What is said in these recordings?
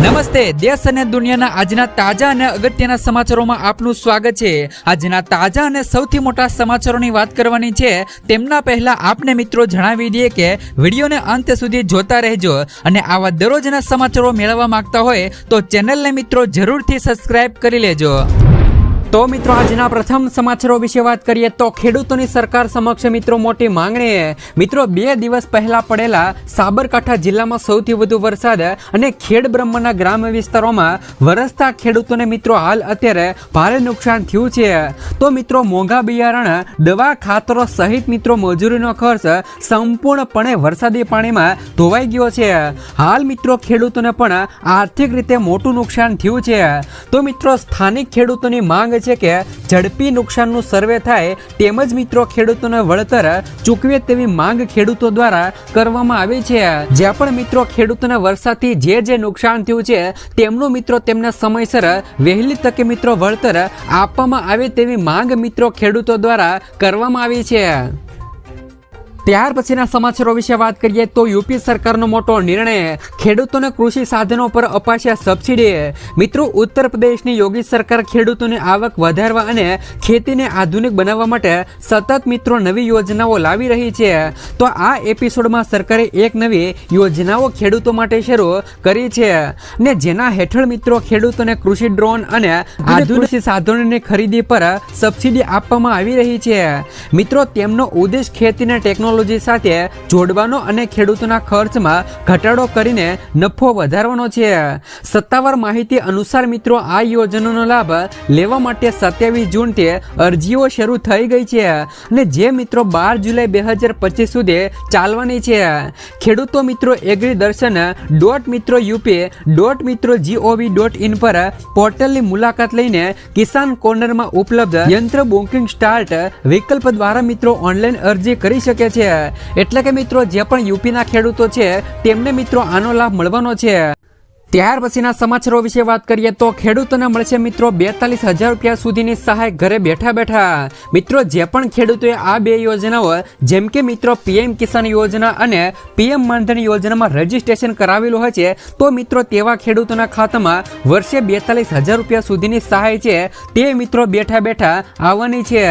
નમસ્તે, દેશ અને દુનિયાના આજના તાજા અને અગત્યના સમાચારોમાં આપનું સ્વાગત છે। આજના તાજા અને સૌથી મોટા સમાચારોની વાત કરવાની છે। તેમના પહેલા આપને મિત્રો જણાવી દઈએ કે વિડીયોને અંત સુધી જોતા રહેજો અને આવા દરરોજના સમાચારો મેળવવા માંગતા હોય તો ચેનલને મિત્રો જરૂરથી સબસ્ક્રાઇબ કરી લેજો। તો મિત્રો આજના પ્રથમ સમાચારો વિશે વાત કરીએ તો ખેડૂતોની સરકાર સમક્ષ મિત્રો મોટી માંગણી। મિત્રો 2 દિવસ પહેલા પડેલા સાબરકાંઠા જિલ્લામાં સૌથી વધુ વરસાદ અને ખેડ બ્રહ્મના ગ્રામ્ય વિસ્તારોમાં વરસતા ખેડૂતોને મિત્રો હાલ અત્યારે ભારે નુકસાન થયું છે। તો મિત્રો મોંઘા બિયારણ, દવા, ખાતરો સહિત મિત્રો મજૂરીનો ખર્ચ સંપૂર્ણપણે વરસાદી પાણીમાં ધોવાઈ ગયો છે। હાલ મિત્રો ખેડૂતોને પણ આર્થિક રીતે મોટું નુકસાન થયું છે। તો મિત્રો સ્થાનિક ખેડૂતોની માંગ છે કે ઝડપી નુકસાનનું સર્વે થાય તેમજ મિત્રો ખેડૂતોને વળતર ચૂકવે તેવી માંગ ખેડૂતો દ્વારા કરવામાં આવી છે। જ્યાં પણ મિત્રો ખેડૂતોને વરસાદથી જે નુકસાન થયું છે તેમનું મિત્રો તેમને સમયસર વહેલી તકે મિત્રો વળતર આપવામાં આવે તેવી માંગ મિત્રો ખેડૂતો દ્વારા કરવામાં આવી છે। ત્યાર પછીના સમાચારો વિશે વાત કરીએ તો યુપી સરકારનો મોટો નિર્ણય, ખેડૂતોને કૃષિ સાધનો પર અપાશે સબસિડી। મિત્રો ઉત્તર પ્રદેશની યોગી સરકાર ખેડૂતોની આવક વધારવા અને ખેતીને આધુનિક બનાવવા માટે સતત મિત્રો નવી યોજનાઓ લાવી રહી છે। તો આ એપિસોડમાં સરકારે એક નવી યોજનાઓ ખેડૂતો માટે શરૂ કરી છે ને જેના હેઠળ મિત્રો ખેડૂતોને કૃષિ ડ્રોન અને આધુનિક કૃષિ સાધનોની ખરીદી પર સબસિડી આપવામાં આવી રહી છે। મિત્રો તેમનો ઉદ્દેશ ખેતીને ટેકનોલોજી સાથે જોડવાનો અને ખેડૂતોના ખર્ચમાં ઘટાડો કરીને નફો વધારવાનો છે। સત્તાવાર માહિતી અનુસાર મિત્રો આ યોજનાનો લાભ લેવા માટે 27 જૂનથી અરજીઓ શરૂ થઈ ગઈ છે અને જે મિત્રો 12 જુલાઈ 2025 સુધી ચાલવાની છે। ખેડૂતો મિત્રો agridarshan.up.gov.in પર પોર્ટલની મુલાકાત લઈને કિસાન કોર્નરમાં ઉપલબ્ધ યંત્ર બુકિંગ સ્ટાર્ટ વિકલ્પ દ્વારા મિત્રો ઓનલાઈન અરજી કરી શકે છે। એટલે કે મિત્રો જે પણ યુપીના ખેડૂતો છે તેમને મિત્રો આનો લાભ મળવાનો છે। ત્યાર પછીના સમાચારો વિશે વાત કરીએ તો ખેડૂતોને મળશે મિત્રો 42,000 રૂપિયા સુધીની સહાય ઘરે બેઠા બેઠા। મિત્રો જે પણ ખેડૂતોએ આ 2 યોજનાઓ જેમ કે મિત્રો પીએમ કિસાન યોજના અને પીએમ માનધન યોજનામાં રજીસ્ટ્રેશન કરાવેલું હોય છે તો મિત્રો તેવા ખેડૂતોના ખાતામાં વર્ષે 42,000 રૂપિયા સુધીની સહાય છે તે મિત્રો બેઠા બેઠા આવવાની છે।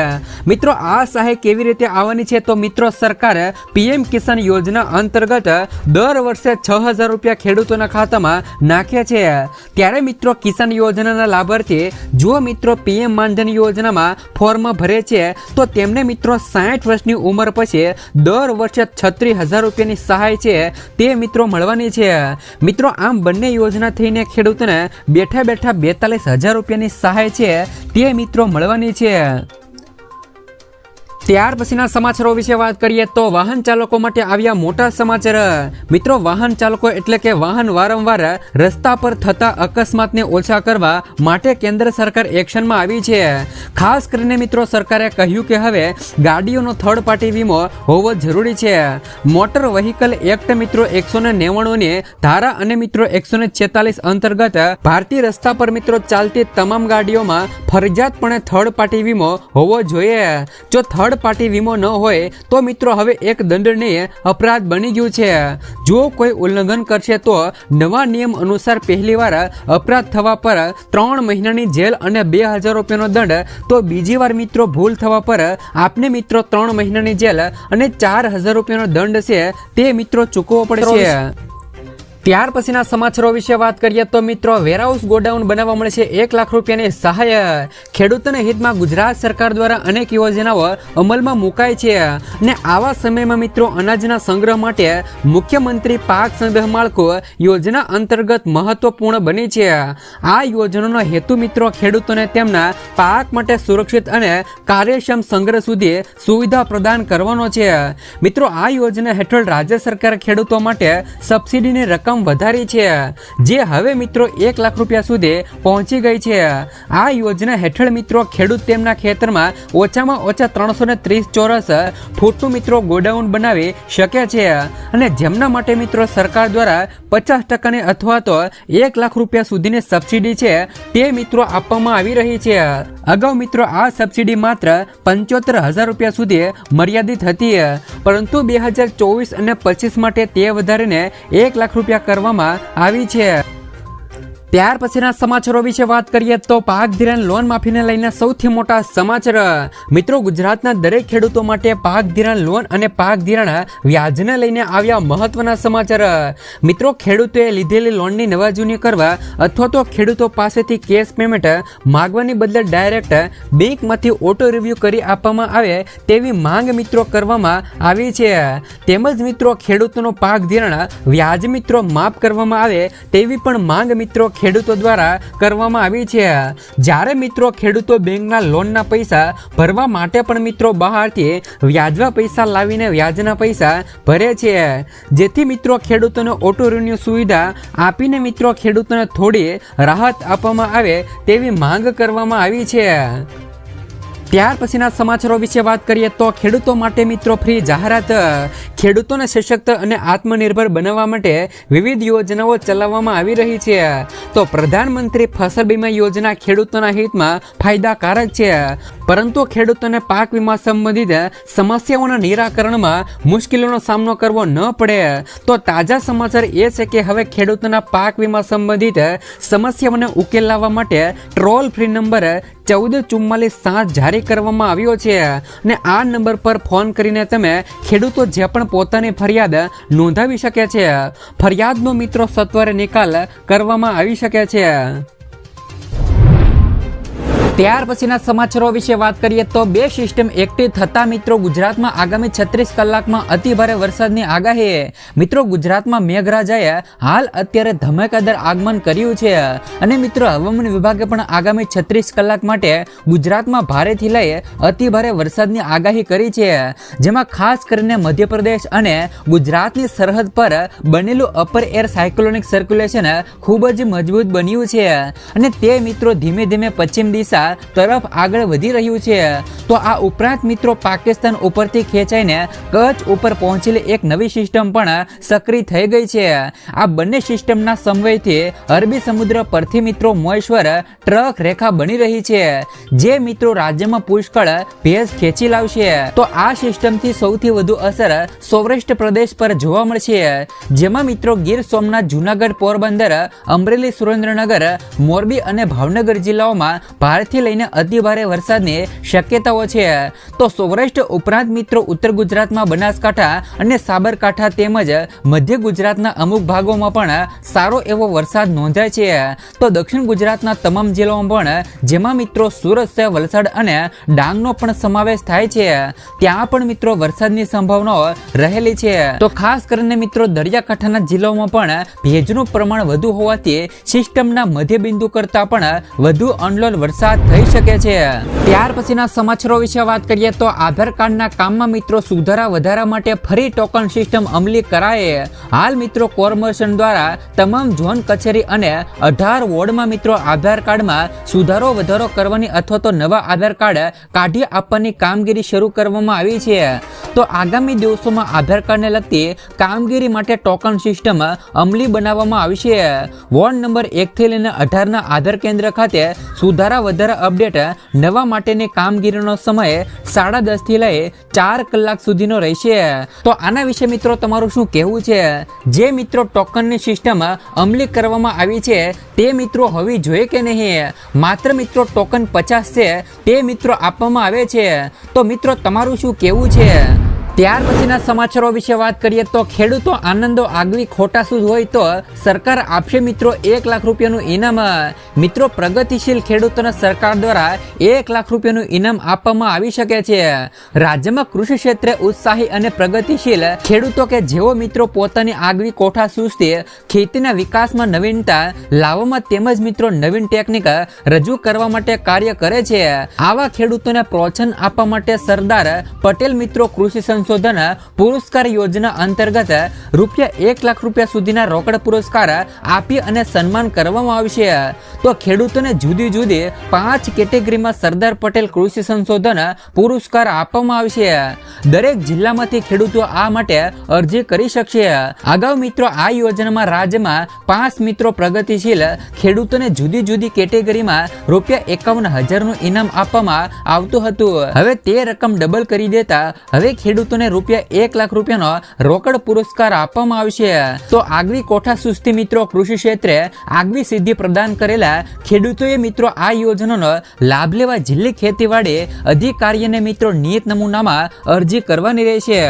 મિત્રો આ સહાય કેવી રીતે આવવાની છે તો મિત્રો સરકાર પીએમ કિસાન યોજના અંતર્ગત દર વર્ષે 6,000 રૂપિયા ખેડૂતોના ખાતામાં નાખે છે। ત્યારે મિત્રો કિસાન યોજનાના લાભાર્થી જો મિત્રો પીએમ માનધન યોજનામાં ફોર્મ ભરે છે તો તેમને મિત્રો 60 વર્ષની ઉંમર પછી દર વર્ષે 36,000 રૂપિયાની સહાય છે તે મિત્રો મળવાની છે। મિત્રો આમ બંને યોજના થઈને ખેડૂતોને બેઠા બેઠા 42,000 રૂપિયાની સહાય છે તે મિત્રો મળવાની છે। ત્યાર પછીના સમાચારો વિશે વાત કરીએ તો વાહન ચાલકો માટે આવ્યા મોટા સમાચાર। મિત્રો વાહન ચાલકો એટલે કે વાહન વારંવાર રસ્તા પર થતા અકસ્માતને ઓછા કરવા માટે કેન્દ્ર સરકાર એક્શનમાં આવી છે। ખાસ કરીને મિત્રો સરકારે કહ્યું કે હવે ગાડીઓનો થર્ડ પાર્ટી વીમો હોવો જરૂરી છે। મોટર વ્હીકલ એક્ટ મિત્રો 199 ની ધારા અને મિત્રો 146 અંતર્ગત ભારતીય રસ્તા પર મિત્રો ચાલતી તમામ ગાડીઓમાં ફરજિયાતપણે થર્ડ પાર્ટી વીમો હોવો જોઈએ। જો થર્ડ પાર્ટી વીમો ન હોય તો મિત્રો હવે એક દંડનીય અપરાધ બની ગયું છે। જો કોઈ ઉલ્લંઘન કરશે તો નવા નિયમ અનુસાર પહેલીવાર અપરાધ થવા પર 3 મહિનાની જેલ અને 2,000 રૂપિયાનો દંડ, તો બીજી વાર મિત્રો ભૂલ થવા પર આપને મિત્રો 3 મહિનાની જેલ અને 4,000 રૂપિયાનો દંડ છે તે મિત્રો ચૂકવવો પડશે। ત્યાર પછીના સમાચારો વિશે વાત કરીએ તો મિત્રો વેરહાઉસ ગોડાઉન બનાવવા મળશે 1 લાખ રૂપિયાની સહાય। ખેડૂતોના હિતમાં ગુજરાત સરકાર દ્વારા અનેક યોજનાઓ અમલમાં મુકાય છે અને આવા સમયમાં મિત્રો અનાજના સંગ્રહ માટે મુખ્યમંત્રી પાક સંગ્રહ માળખું યોજના અંતર્ગત મહત્વપૂર્ણ બની છે। આ યોજનાનો હેતુ મિત્રો ખેડૂતોને તેમના પાક માટે સુરક્ષિત અને કાર્યક્ષમ સંગ્રહ સુધી સુવિધા પ્રદાન કરવાનો છે। મિત્રો આ યોજના હેઠળ રાજ્ય સરકાર ખેડૂતો માટે સબસિડીની રકમ વધારી છે જે હવે મિત્રો 1 લાખ રૂપિયા સુધી પહોંચી ગઈ છે। આ યોજના હેઠળ મિત્રો ખેડૂત તેમના ખેતરમાં ઓછામાં ઓછા 330 ચોરસ ફૂટનું મિત્રો ગોડાઉન બનાવી શકે છે અને જેમના માટે મિત્રો સરકાર દ્વારા 50% અથવા તો 1 લાખ રૂપિયા સુધીની સબસિડી છે તે મિત્રો આપવામાં આવી રહી છે। અગાઉ મિત્રો આ સબસિડી માત્ર 75,000 રૂપિયા સુધી મર્યાદિત હતી, પરંતુ 2024 અને 25 માટે તે વધારીને 1 લાખ રૂપિયા કરવામાં આવી છે। ત્યાર પછીના સમાચારો વિશે વાત કરીએ તો પાક ધિરાણ લોન માફીને લઈને સૌથી મોટા સમાચાર. મિત્રો, ગુજરાતના દરેક ખેડૂતો માટે પાક ધિરાણ લોન અને પાક ધિરાણ વ્યાજને લઈને આવ્યા મહત્વના સમાચાર. મિત્રો, ખેડૂતોએ લીધેલી લોનની નવાજૂની કરવા અથવા તો ખેડૂતો પાસેથી કેશ પેમેન્ટ માંગવાની બદલે ડાયરેક્ટ બેંકમાંથી ઓટો રિવ્યુ કરી આપવામાં આવે તેવી માંગ મિત્રો કરવામાં આવી છે. તેમજ મિત્રો, ખેડૂતોનો પાક ધિરાણ વ્યાજ મિત્રો માફ કરવામાં આવે તેવી પણ માંગ મિત્રો ખેડૂતો દ્વારા કરવામાં આવી છે. જ્યારે મિત્રો ખેડૂતો બેંકના લોનના પૈસા ભરવા માટે પણ મિત્રો બહારથી વ્યાજવા પૈસા લાવીને વ્યાજના પૈસા ભરે છે, જેથી મિત્રો ખેડૂતોને ઓટો રિન્યુ સુવિધા આપીને મિત્રો ખેડૂતોને થોડી રાહત આપવામાં આવે તેવી માંગ કરવામાં આવી છે. ત્યાર પછીના સમાચારો વિશે વાત કરીએ તો ખેડૂતો માટે મિત્રો ફ્રી જાહેરાત. ખેડૂતોને સશક્ત અને આત્મનિર્ભર બનાવવા માટે વિવિધ યોજનાઓ ચલાવવામાં આવી રહી છે. તો પ્રધાનમંત્રી ફસલ વીમા યોજના ખેડૂતોના હિતમાં ફાયદાકારક છે, પરંતુ ખેડૂતોને પાક વીમા સંબંધિત સમસ્યાઓના નિરાકરણમાં મુશ્કેલીનો સામનો કરવો ન પડે. તો તાજા સમાચાર એ છે કે હવે ખેડૂતોના પાક વીમા સંબંધિત સમસ્યાઓને ઉકેલ લાવવા માટે ટોલ ફ્રી નંબર 1444 જારી કરવામાં આવ્યો છે અને આ નંબર પર ફોન કરીને તમે ખેડૂતો જે પણ પોતાની ફરિયાદ નોંધાવી શકે છે. ફરિયાદનો મિત્રો સત્વરે નિકાલ કરવામાં આવી શકે છે. ત્યાર પછીના સમાચારો વિશે વાત કરીએ તો બે સિસ્ટમ એક્ટિવ થતા મિત્રો ગુજરાતમાં આગામી 36 કલાકમાં અતિભારે વરસાદની આગાહી. મિત્રો, ગુજરાતમાં મેઘરાજાએ હાલ અત્યારે ધમાકેદાર આગમન કર્યું છે અને મિત્રો હવામાન વિભાગે પણ આગામી 36 કલાક માટે ગુજરાતમાં ભારેથી લઈ અતિભારે વરસાદની આગાહી કરી છે, જેમાં ખાસ કરીને મધ્યપ્રદેશ અને ગુજરાતની સરહદ પર બનેલું અપર એર સાયક્લોનિક સર્ક્યુલેશન ખૂબ જ મજબૂત બન્યું છે અને તે મિત્રો ધીમે ધીમે પશ્ચિમ દિશા તરફ આગળ વધી રહ્યું છે. તો આ ઉપરાંત મિત્રો પાકિસ્તાન ઉપરથી ખેંચાઈને કચ્છ ઉપર પહોંચેલી એક નવી સિસ્ટમ પણ સક્રિય થઈ ગઈ છે. આ બંને સિસ્ટમના સમન્વયથી અરબી સમુદ્ર પરથી મિત્રો મોઈશ્વર ટ્રક રેખા બની રહી છે, જે મિત્રો રાજ્યમાં પુષ્કળ ભેજ ખેંચી લાવશે. તો આ સિસ્ટમથી સૌથી વધુ અસર સૌરાષ્ટ્ર પ્રદેશ પર જોવા મળશે, જેમાં મિત્રો ગીર સોમનાથ, જૂનાગઢ, પોરબંદર, અમરેલી, સુરેન્દ્રનગર, મોરબી અને ભાવનગર જિલ્લાઓમાં ભારતથી લઈને અતિભારે વરસાદની શક્યતાઓ છે. તો સૌરાષ્ટ્ર ઉપરાંત મિત્રો ઉત્તર ગુજરાતમાં બનાસકાંઠા અને સાબરકાંઠા તેમજ મધ્ય ગુજરાતના અમુક ભાગોમાં પણ સારો એવો વરસાદ નોંધાય છે. તો દક્ષિણ ગુજરાતના તમામ જિલ્લાઓમાં પણ, જેમાં મિત્રો સુરત છે, વલસાડ અને ડાંગનો પણ સમાવેશ થાય છે, ત્યાં પણ મિત્રો વરસાદની સંભાવનાઓ રહેલી છે. તો ખાસ કરીને મિત્રો દરિયાકાંઠાના જિલ્લાઓમાં પણ ભેજનું પ્રમાણ વધુ હોવાથી સિસ્ટમના મધ્ય બિંદુ કરતા પણ વધુ અનલોડ વરસાદ થઈ શકે છે. ત્યાર પછીના સમાચારો વિશે વાત કરીએ તો આધાર કાર્ડના કામમાં મિત્રો સુધારા વધારા માટે ફરી ટોકન સિસ્ટમ અમલી કરાય. હાલ મિત્રો કોર્પોરેશન દ્વારા તમામ ઝોન કચેરી અને 18 વોર્ડમાં મિત્રો આધાર કાર્ડમાં સુધારો વધારો કરવાની અથવા તો નવા આધાર કાર્ડ કાઢી આપવાની કામગીરી શરૂ કરવામાં આવી છે. તો આગામી દિવસોમાં આધાર કાર્ડને લગતી કામગીરી માટે ટોકન સિસ્ટમ અમલી બનાવવામાં આવશે. વોર્ડ નંબર 1 થી લઈને 18 ના આધાર કેન્દ્ર ખાતે સુધારા વધારા અપડેટ નવા માટેની કામગીરીનો સમય 10:30 થી લઈ 4 કલાક સુધીનો રહેશે. તો આના વિશે મિત્રો તમારું શું કહેવું છે? જે મિત્રો ટોકનની સિસ્ટમ અમલી કરવામાં આવી છે તે મિત્રો હોવી જોઈએ કે નહીં? માત્ર મિત્રો ટોકન 50 છે તે મિત્રો આપવામાં આવે છે. તો મિત્રો તમારું શું કહેવું છે? ત્યાર પછીના સમાચારો વિશે વાત કરીએ તો ખેડૂતો આનંદો આગવી ખોટા શું હોય તો સરકાર આપશે મિત્રો 1 લાખ રૂપિયાનું ઇનામ. મિત્રો પ્રગતિશીલ ખેડૂતોને સરકાર દ્વારા 1 લાખ રૂપિયાનું ઇનામ આપવામાં આવી શકે છે. રાજ્યમાં કૃષિ ક્ષેત્રે ઉત્સાહી અને પ્રગતિશીલ ખેડૂતો કે જેઓ મિત્રો પોતાની આગવી કોઠા સૂઝથી ખેતીના વિકાસમાં નવીનતા લાવવામાં તેમજ મિત્રો નવીન ટેકનિક રજૂ કરવા માટે કાર્ય કરે છે, આવા ખેડૂતોને પ્રોત્સાહન આપવા માટે સરદાર પટેલ મિત્રો કૃષિ સંશોધન પુરસ્કાર યોજના અંતર્ગત ₹1 લાખ સુધીના રોકડ પુરસ્કાર આપી અને સન્માન કરવામાં આવશે. તો ખેડૂતોને જુદી જુદી 5 કેટેગરીમાં સરદાર પટેલ કૃષિ સંશોધન પુરસ્કાર આપવામાં આવશે. દરેક જિલ્લામાંથી ખેડૂતો આ માટે અરજી કરી શકશે. અગાઉ મિત્રો આ યોજનામાં રાજ્યમાં 5 મિત્રો પ્રગતિશીલ ખેડૂતોને જુદી જુદી કેટેગરીમાં ₹51,000નું ઇનામ આપવામાં આવતું હતું. હવે તે રકમ ડબલ કરી દેતા હવે ખેડૂતો ખેડૂતોને ₹1 લાખ રૂપિયાનો રોકડ પુરસ્કાર આપવામાં આવશે. તો આગવી કોઠા સુસ્તી મિત્રો કૃષિ ક્ષેત્રે આગવી સિદ્ધિ પ્રદાન કરેલા ખેડૂતોએ મિત્રો આ યોજનાનો લાભ લેવા જિલ્લા ખેતીવાડી અધિકારીને મિત્રો નિયત નમૂનામાં અરજી કરવાની રહેશે.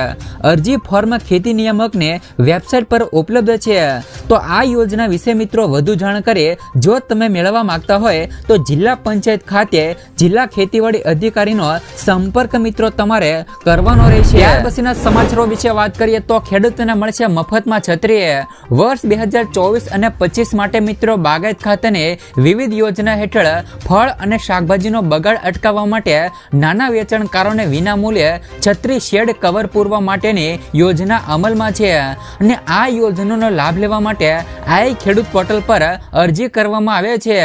અરજી ફોર્મ ખેતી નિયામકને વેબસાઇટ પર ઉપલબ્ધ છે. તો આ યોજના વિશે મિત્રો વધુ જાણકારી જો તમે મેળવવા માંગતા હોય તો જિલ્લા પંચાયત ખાતે જિલ્લા ખેતીવાડી અધિકારીનો સંપર્ક મિત્રો તમારે કરવાનો રહેશે. ત્યાર પછીના સમાચારો વિશે વાત કરીએ તો ખેડૂતોને મળશે મફતમાં છત્રી. વર્ષ 2024 અને 25 માટે મિત્રો બાગાયત ખાતાની વિવિધ યોજના હેઠળ ફળ અને શાકભાજીનો બગાડ અટકાવવા માટે નાના વેચાણકારોને વિના મૂલ્યે છત્રી શેડ કવર પૂરવા માટેની યોજના અમલમાં છે. અને આ યોજનાનો લાભ લેવા માટે આ ખેડૂત પોર્ટલ પર અરજી કરવામાં આવે છે.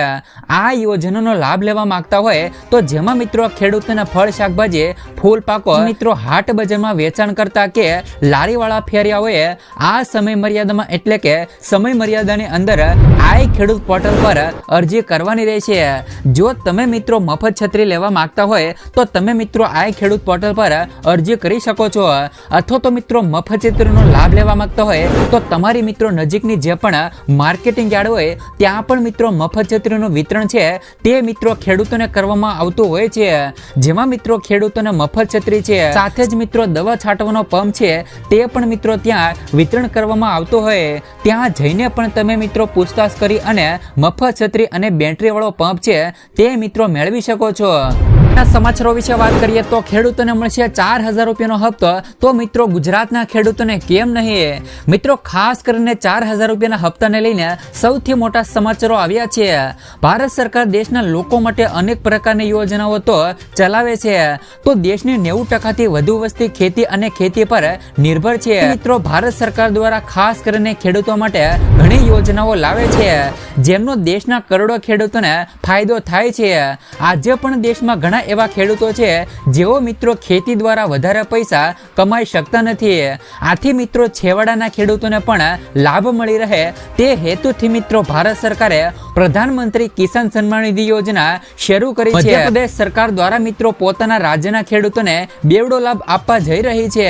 આ યોજનાનો લાભ લેવા માંગતા હોય તો જેમાં મિત્રો ખેડૂતોના ફળ શાકભાજી ફૂલ પાકો મિત્રો હાટ બજારમાં વેચાણ કરતા કે લારીવાળા ફેરિયાઓએ આ સમય મર્યાદામાં એટલે કે સમય મર્યાદાની અંદર આ ખેડૂત પોર્ટલ પર અરજી કરવાની રહેશે. જો તમે મિત્રો મફત છત્રી લેવા માંગતા હોય તો તમે મિત્રો આ ખેડૂત પોર્ટલ પર અરજી કરી શકો છો. અથવા તો મિત્રો મફત છત્રીનો લાભ લેવા માંગતા હોય તો તમારી મિત્રો નજીકની જે પણ માર્કેટિંગ યાર્ડ હોય ત્યાં પણ મિત્રો મફત છત્રીનું વિતરણ છે તે મિત્રો ખેડૂતોને કરવામાં આવતું હોય છે. જેમાં મિત્રો ખેડૂતોને મફત છત્રી છે સાથે જ મિત્રો દવા છાંટવાનો પંપ છે તે પણ મિત્રો ત્યાં વિતરણ કરવામાં આવતું હોય. ત્યાં જઈને પણ તમે મિત્રો પૂછતાછ કરી અને મફત છત્રી અને બેટરી વાળો પંપ છે તે મિત્રો મેળવી શકો છો. સમાચારો વિશે વાત કરીએ તો ખેડૂતોને મળશે ₹4000 હપ્તો. તો મિત્રો ગુજરાતના ખેડૂતોને કેમ નહીં? મિત્રો ખાસ કરીને ₹4000 હપ્તાને લઈને સૌથી મોટા સમાચારો આવ્યા છે. ભારત સરકાર દેશના લોકો માટે અનેક પ્રકારની યોજનાઓ તો ચલાવે છે. તો દેશની 90% વધુ વસ્તી ખેતી અને ખેતી પર નિર્ભર છે. મિત્રો ભારત સરકાર દ્વારા ખાસ કરીને ખેડૂતો માટે ઘણી યોજનાઓ લાવે છે જેમનો દેશના કરોડો ખેડૂતોને ફાયદો થાય છે. આજે પણ દેશમાં ઘણા એવા ખેડૂતો છે જેઓ મિત્રો ખેતી દ્વારા વધારે પૈસા કમાઈ શકતા નથી. આથી મિત્રો છેવાડાના ખેડૂતોને પણ લાભ મળી રહે તે હેતુથી મિત્રો ભારત સરકારે પ્રધાનમંત્રી કિસાન સન્માન નિધિ યોજના શરૂ કરી છે. મધ્યપ્રદેશ સરકાર દ્વારા મિત્રો પોતાના રાજ્યના ખેડૂતોને બેવડો લાભ આપવા જઈ રહી છે.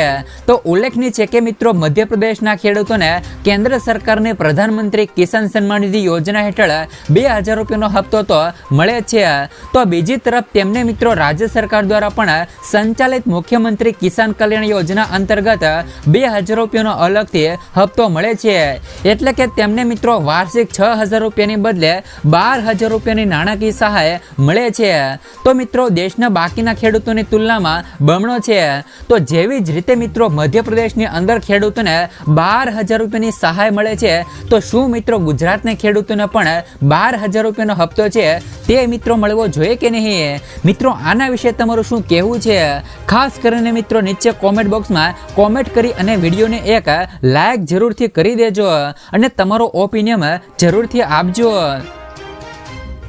તો ઉલ્લેખનીય છે કે મિત્રો મધ્યપ્રદેશના ખેડૂતોને કેન્દ્ર સરકારની પ્રધાનમંત્રી કિસાન સન્માન નિધિ યોજના હેઠળ ₹2000 હપ્તો તો મળે છે. તો બીજી તરફ તેમને મિત્રો રાજ્ય સરકાર દ્વારા પણ સંચાલિત મુખ્યમંત્રી કિસાન કલ્યાણ યોજના અંતર્ગત ₹2000 અલગથી હપ્તો મળે છે. એટલે કે તેમને મિત્રો વાર્ષિક ₹6000 ની બદલે ₹12000 નાણાકીય સહાય મળે છે. તો મિત્રો દેશના બાકીના ખેડૂતોની તુલનામાં બમણો છે. તો જેવી જ રીતે મિત્રો મધ્યપ્રદેશની અંદર ખેડૂતોને ₹12000 સહાય મળે છે તો શું મિત્રો ગુજરાતના ખેડૂતોને પણ ₹12000 હપ્તો છે તે મિત્રો મળવો જોઈએ કે નહીં? મિત્રો આના વિશે તમારું શું કહેવું છે? ખાસ કરીને મિત્રો નીચે કોમેન્ટ બોક્સમાં કોમેન્ટ કરી અને વિડીયોને એક લાઈક જરૂરથી કરી દેજો અને તમારો ઓપિનિયન જરૂરથી આપજો.